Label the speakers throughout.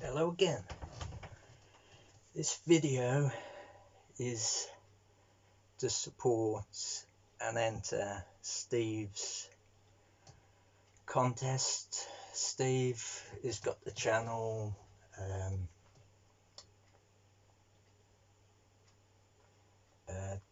Speaker 1: Hello again. This video is to support and enter Steve's contest. Steve has got the channel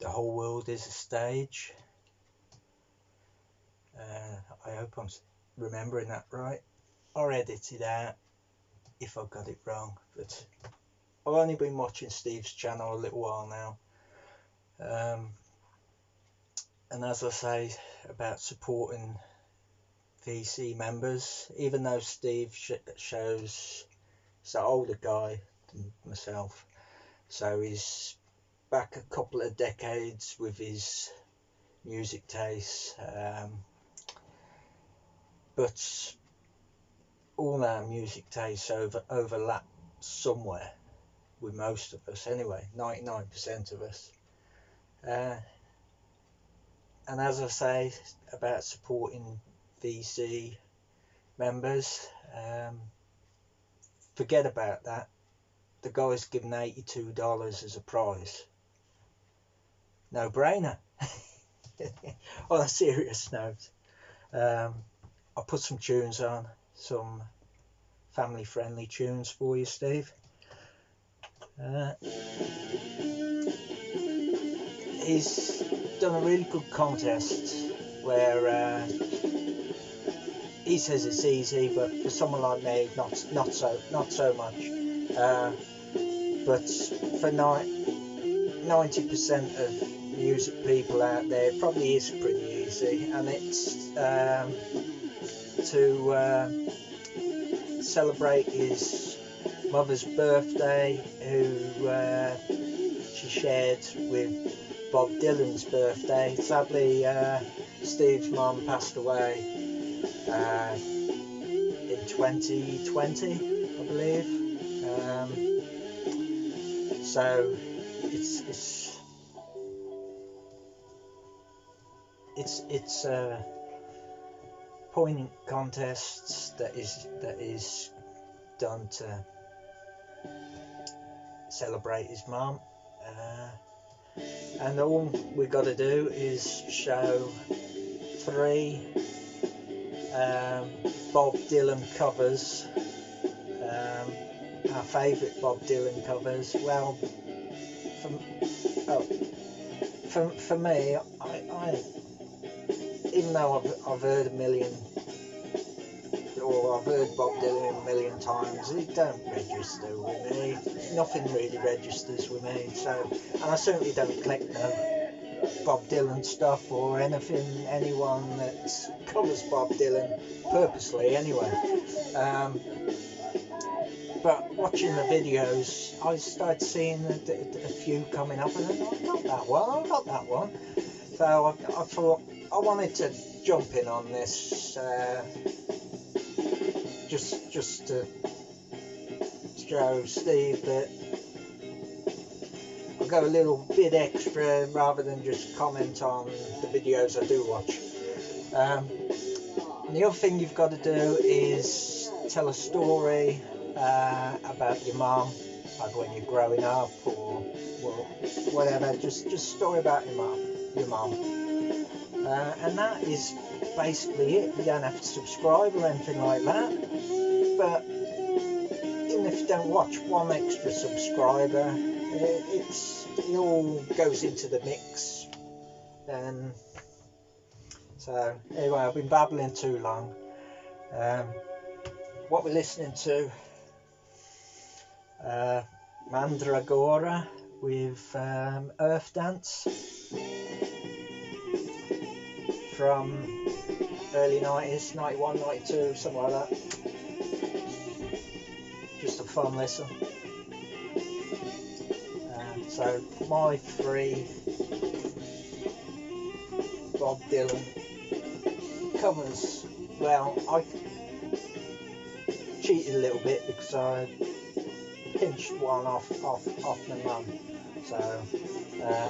Speaker 1: The Whole World Is a Stage. I hope I'm remembering that right. I'll edit it out if I've got it wrong, but I've only been watching Steve's channel a little while now, and as I say about supporting VC members, even though Steve shows he's an older guy than myself, so he's back a couple of decades with his music taste, but all our music tastes overlap somewhere with most of us anyway, 99% of us. And as I say about supporting VC members, forget about that. The guy's given $82 as a prize. No brainer. On a serious note, I'll put some tunes on, some family friendly tunes for you, Steve. He's done a really good contest where he says it's easy, but for someone like me, not so much. But for 90% of music people out there, it probably is pretty easy, and it's to celebrate his mother's birthday, who she shared with Bob Dylan's birthday. Sadly, Steve's mum passed away in 2020, I believe. So it's a poignant contest that is done to celebrate his mum, and all we got to do is show 3 Bob Dylan covers, our favourite Bob Dylan covers. Well, for me, I even though I've heard I've heard Bob Dylan a million times, it don't register with me. Nothing really registers with me. So, and I certainly don't collect no Bob Dylan stuff or anyone that covers Bob Dylan purposely anyway. But watching the videos, I started seeing a few coming up, and I got that one. So I thought I wanted to jump in on this, just to show Steve that I'll go a little bit extra rather than just comment on the videos I do watch. And the other thing you've got to do is tell a story about your mum, like when you're growing up or whatever. Just a story about your mum. And that is basically it. You don't have to subscribe or anything like that, but even if you don't watch, one extra subscriber, it all goes into the mix. And so anyway, I've been babbling too long. What we're listening to, Mandragora with Earth Dance from early 90s, 91, 92, something like that. Just a fun listen. So my 3 Bob Dylan covers. Well, I cheated a little bit because I pinched one off my mum. So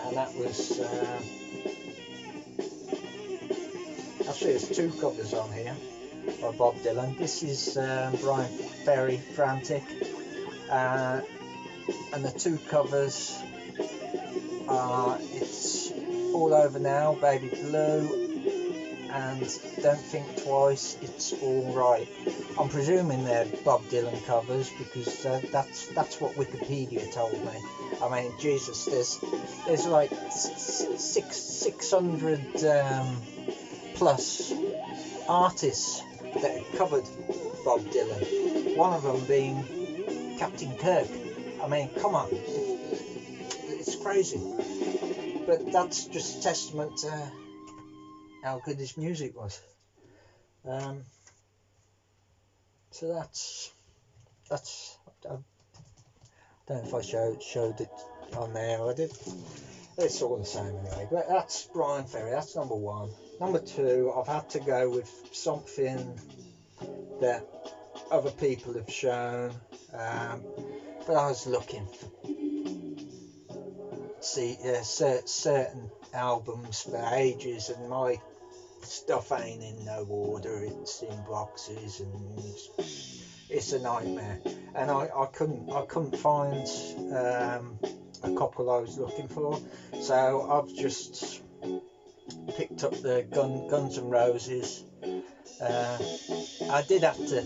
Speaker 1: and that was actually there's 2 covers on here by Bob Dylan. This is Brian Ferry, Frantic, and the two covers are It's All Over Now, Baby Blue, and Don't Think Twice, It's Alright. I'm presuming they're Bob Dylan covers because that's what Wikipedia told me. I mean, Jesus, there's like 600 plus artists that have covered Bob Dylan. One of them being Captain Kirk. I mean, come on, it's crazy. But that's just testament to how good his music was. So that's I don't know if I showed it on there. I did. It's all the same anyway. But that's Bryan Ferry. That's number one. Number two, I've had to go with something that other people have shown, but I was looking for certain albums for ages, and my stuff ain't in no order. It's in boxes, and it's a nightmare. And I couldn't find a couple I was looking for, so I've just picked up the Guns N' Roses. I did have to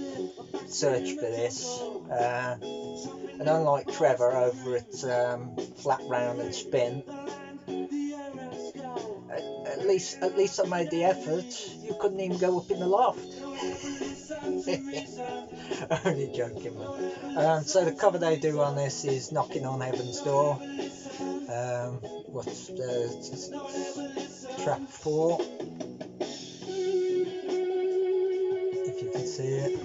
Speaker 1: search for this, and unlike Trevor over at Flat Round and Spin, at least I made the effort. You couldn't even go up in the loft. Only joking, man. So the cover they do on this is Knocking on Heaven's Door. What's track 4? If you can see it.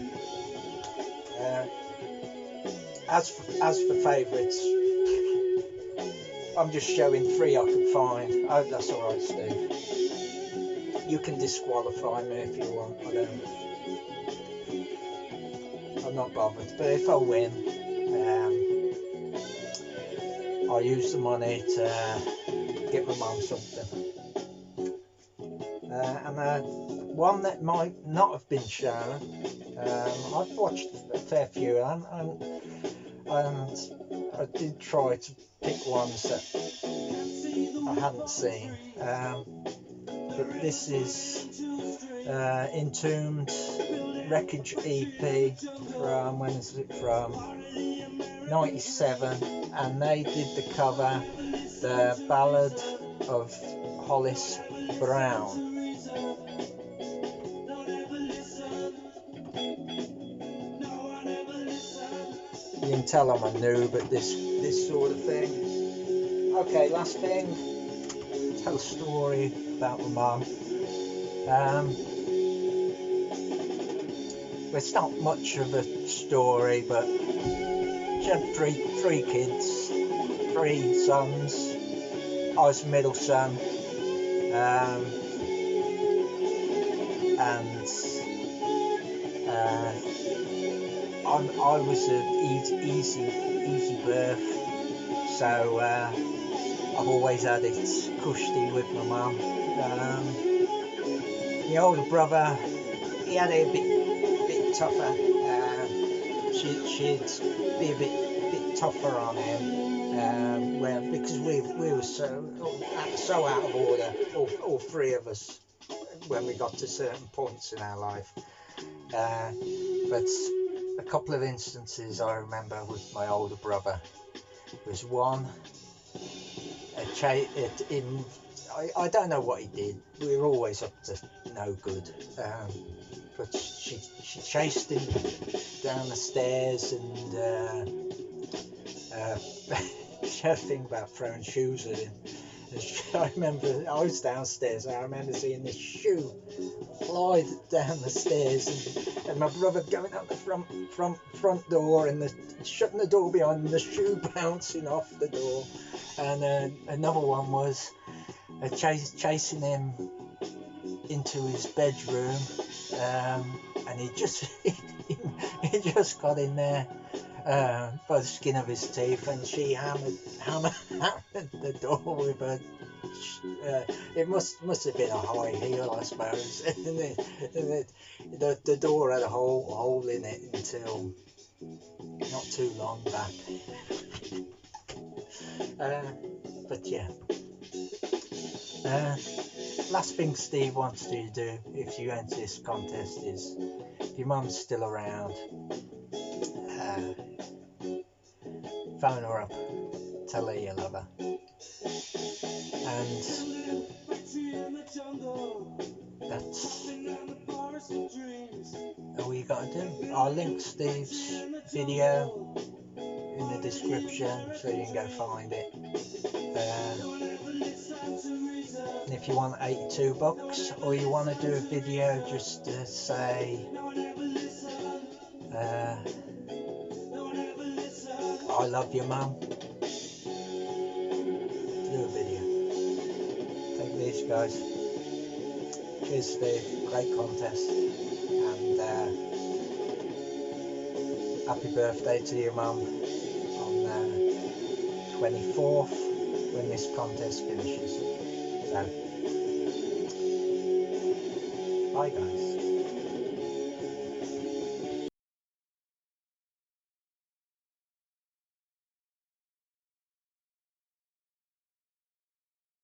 Speaker 1: As for favourites, I'm just showing 3 I could find. I hope that's alright, Steve. You can disqualify me if you want. I'm not bothered. But if I win, I'll use the money to get my mum something. And one that might not have been shown, I've watched a fair few, and I did try to pick ones that I hadn't seen. But this is Entombed Wreckage EP from, when is it from? 97, and they did the cover, The Ballad of Hollis Brown. You can tell I'm a noob at this sort of thing. Okay, last thing, tell a story about my mum. It's not much of a story, but she had three kids, 3 sons. I was the middle son, and I was an easy birth, so I've always had it cushy with my mum. My older brother, he had it a bit tougher. She'd be a bit tougher on him, because we were so out of order, all 3 of us, when we got to certain points in our life. But a couple of instances I remember with my older brother. There was one, I don't know what he did. We were always up to no good. But she chased him down the stairs, and she had a thing about throwing shoes at him. I remember I was downstairs, and I remember seeing this shoe fly down the stairs, and my brother going out the front door, and shutting the door behind him, the shoe bouncing off the door. And another one was chasing him into his bedroom, and he just got in there by the skin of his teeth, and she hammered the door with her. It must have been a high heel, I suppose. And the door had a hole in it until not too long back. But yeah. Last thing Steve wants you to do if you enter this contest is, if your mum's still around, phone her up, tell her you love her, and that's all you gotta do. I'll link Steve's video in the description so you can go find it. And if you want $82, or you want to do a video just to say I love your mum, do a video. Take these, guys. Cheers, Steve. Great contest, and happy birthday to your mum on 24th when this contest finishes. So, bye, guys.